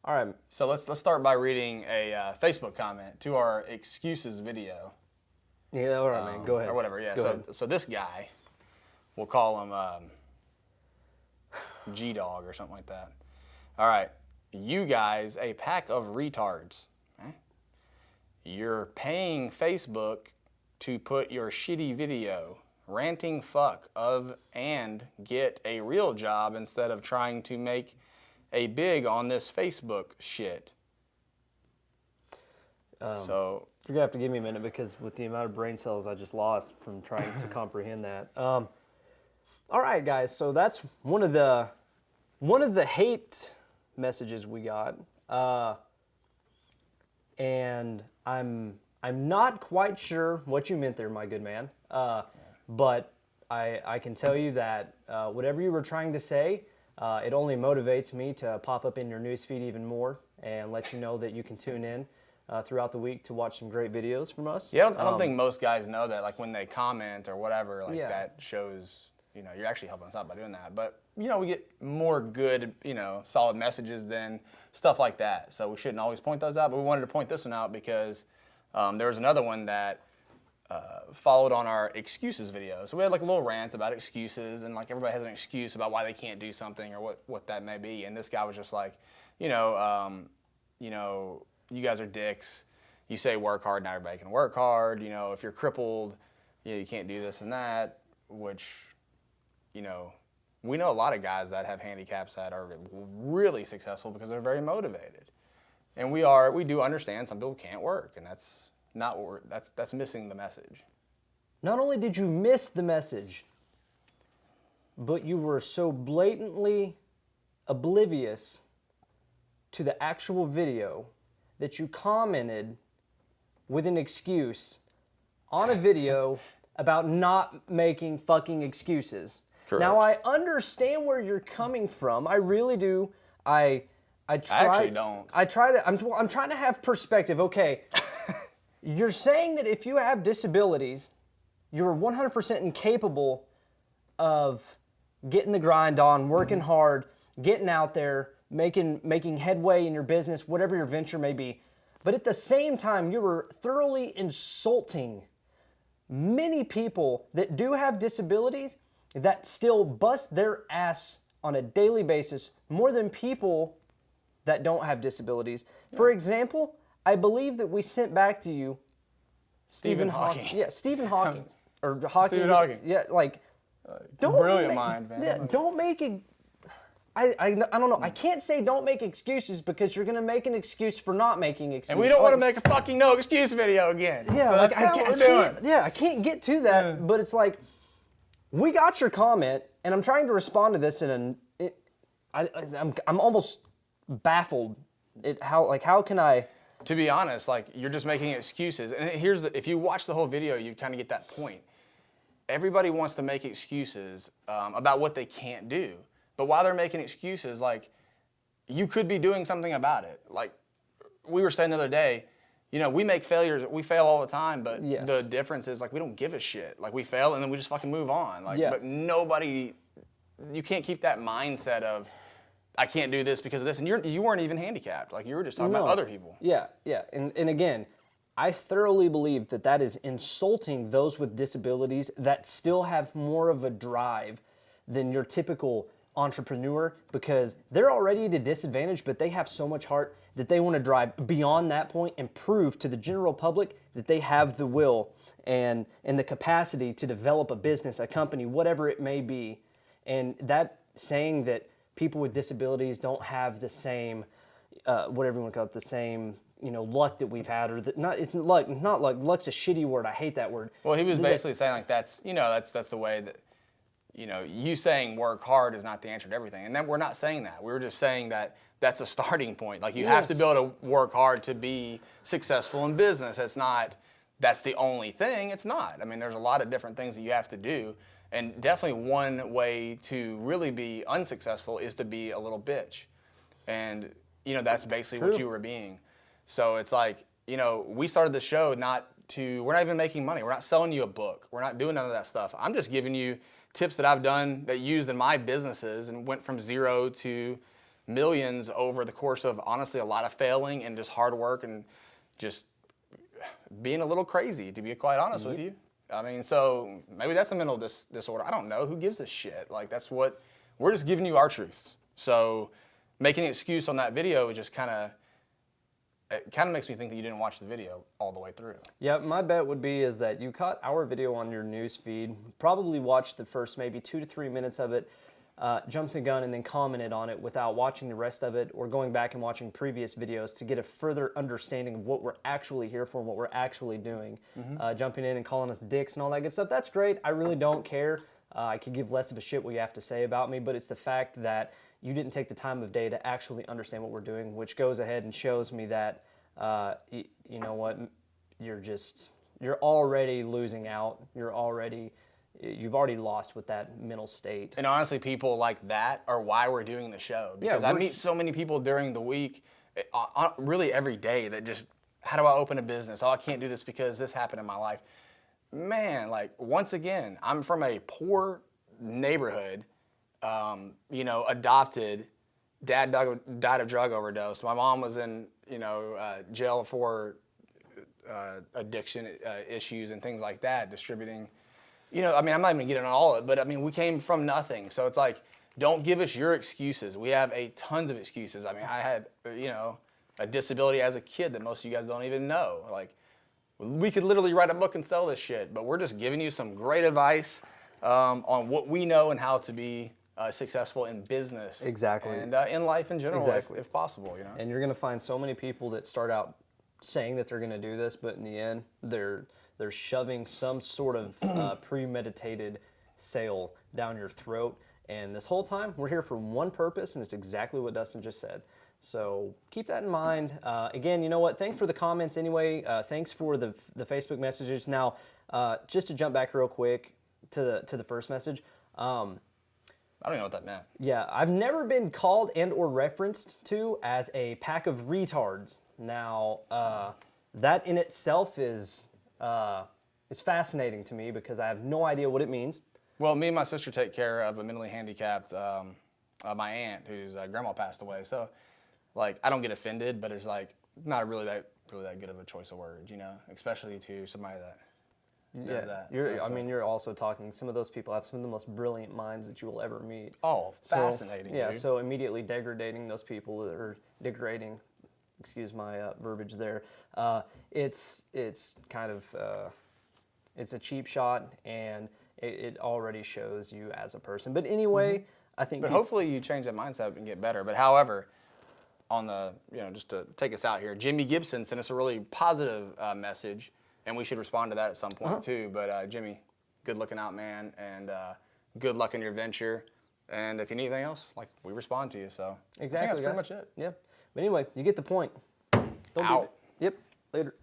All right, so let's start by reading a Facebook comment to our excuses video. Yeah, all right, man. Go ahead. Or whatever, yeah. Go ahead. So this guy, we'll call him G-Dog or something like that. All right, you guys, a pack of retards. Okay? You're paying Facebook to put your shitty video, ranting fuck of, and get a real job instead of trying to make a big on this Facebook shit. So you're gonna have to give me a minute because with the amount of brain cells I just lost from trying to comprehend that. All right, guys. So that's one of the hate messages we got, and I'm not quite sure what you meant there, my good man. But I can tell you that whatever you were trying to say, it only motivates me to pop up in your newsfeed even more and let you know that you can tune in throughout the week to watch some great videos from us. Yeah, I don't think most guys know that. Like when they comment or whatever, like Yeah. that shows, you're actually helping us out by doing that. But we get more good, solid messages than stuff like that. So we shouldn't always point those out. But we wanted to point this one out because there was another one that followed on our excuses video. So we had like a little rant about excuses, and like everybody has an excuse about why they can't do something or what that may be. And this guy was just like, you guys are dicks. You say work hard, now everybody can work hard. If you're crippled, you can't do this and that, which, we know a lot of guys that have handicaps that are really successful because they're very motivated. And we do understand some people can't work, and that's not what that's missing the message. Not only did you miss the message, but you were so blatantly oblivious to the actual video that you commented with an excuse on a video about not making fucking excuses. Correct. Now I understand where you're coming from. I really do. I actually don't. I'm trying to have perspective. Okay. You're saying that if you have disabilities, you're 100% incapable of getting the grind on, working hard, getting out there, making headway in your business, whatever your venture may be. But at the same time, you were thoroughly insulting many people that do have disabilities that still bust their ass on a daily basis more than people that don't have disabilities. For example, I believe that we sent back to you Stephen Hawking. Yeah, Stephen Hawking. Or Hawking. Stephen Hawking. Yeah, like, brilliant mind, man. Yeah, don't make it. I don't know. I can't say don't make excuses because you're gonna make an excuse for not making excuses. And we don't want to make a fucking no excuse video again. Yeah, so that's kind of what we're doing. Yeah, I can't get to that, but it's like, we got your comment, and I'm trying to respond to this I'm almost baffled. How can I? To be honest, like, you're just making excuses. And if you watch the whole video, you kind of get that point. Everybody wants to make excuses about what they can't do. But while they're making excuses, like, you could be doing something about it. Like, we were saying the other day, we make failures. We fail all the time, but Yes. the difference is, like, we don't give a shit. Like, we fail, and then we just fucking move on. Like, Yeah. But you can't keep that mindset of, I can't do this because of this. And you weren't even handicapped. Like, you were just talking about other people. Yeah. And again, I thoroughly believe that is insulting those with disabilities that still have more of a drive than your typical entrepreneur, because they're already at a disadvantage, but they have so much heart that they want to drive beyond that point and prove to the general public that they have the will and the capacity to develop a business, a company, whatever it may be. And that saying that people with disabilities don't have the same, whatever you want to call it, the same, luck that we've had, or it's luck. Not luck. Luck's a shitty word. I hate that word. Well, he was basically saying, like, that's the way that you know, you saying work hard is not the answer to everything. And then we're not saying that. We were just saying that that's a starting point. Like, you have to be able to work hard to be successful in business. That's the only thing. It's not. I mean, there's a lot of different things that you have to do. And definitely one way to really be unsuccessful is to be a little bitch. And, you know, that's basically what you were being. So it's like, you know, we started the show we're not even making money. We're not selling you a book. We're not doing none of that stuff. I'm just giving you tips that I've done that used in my businesses and went from 0 to millions over the course of, honestly, a lot of failing and just hard work and just being a little crazy, to be quite honest with you. I mean, so maybe that's a mental disorder. I don't know. Who gives a shit? Like, we're just giving you our truths. So making an excuse on that video is just it kind of makes me think that you didn't watch the video all the way through. Yeah, my bet would be is that you caught our video on your news feed, probably watched the first maybe 2 to 3 minutes of it, jumped the gun and then commented on it without watching the rest of it or going back and watching previous videos to get a further understanding of what we're actually here for and what we're actually doing. Jumping in and calling us dicks and all that good stuff, that's great. I really don't care. I could give less of a shit what you have to say about me, but it's the fact that you didn't take the time of day to actually understand what we're doing, which goes ahead and shows me that, you know what, you're already losing out. You've already lost with that mental state. And honestly, people like that are why we're doing the show. Because I meet so many people during the week, really every day, that just, how do I open a business? Oh, I can't do this because this happened in my life. Man, like, once again, I'm from a poor neighborhood, you know, adopted. Dad died of drug overdose. My mom was in, you know, jail for addiction issues and things like that, distributing. You know, I mean, I'm not even getting on all of it, but I mean, we came from nothing. So it's like, don't give us your excuses. We have tons of excuses. I mean, I had, you know, a disability as a kid that most of you guys don't even know. Like, we could literally write a book and sell this shit, but we're just giving you some great advice on what we know and how to be successful in business. Exactly. And in life in general, if possible, you know. And you're going to find so many people that start out saying that they're going to do this, but in the end, they're shoving some sort of premeditated sale down your throat. And this whole time, we're here for one purpose, and it's exactly what Dustin just said. So keep that in mind. Again, you know what? Thanks for the comments anyway. Thanks for the Facebook messages. Now, just to jump back real quick to the first message. I don't know what that meant. Yeah, I've never been called and or referenced to as a pack of retards. Now, that in itself is fascinating to me because I have no idea what it means. Well, me and my sister take care of a mentally handicapped, my aunt whose grandma passed away. So, like, I don't get offended, but it's like not really that good of a choice of words, you know, especially to somebody that. I mean, you're also talking, some of those people have some of the most brilliant minds that you will ever meet. Oh, fascinating. Yeah, dude. so immediately degrading those people, or degrading, excuse my verbiage there, it's kind of, it's a cheap shot, and it already shows you as a person. But anyway, I think... But hopefully you change that mindset and get better. But however, on the, you know, just to take us out here, Jimmy Gibson sent us a really positive message. And we should respond to that at some point too. But Jimmy, good looking out, man, and good luck in your venture. And if you need anything else, like, we respond to you. So exactly, I think that's pretty much it. Yeah. But anyway, you get the point. Don't Out. Yep. Later.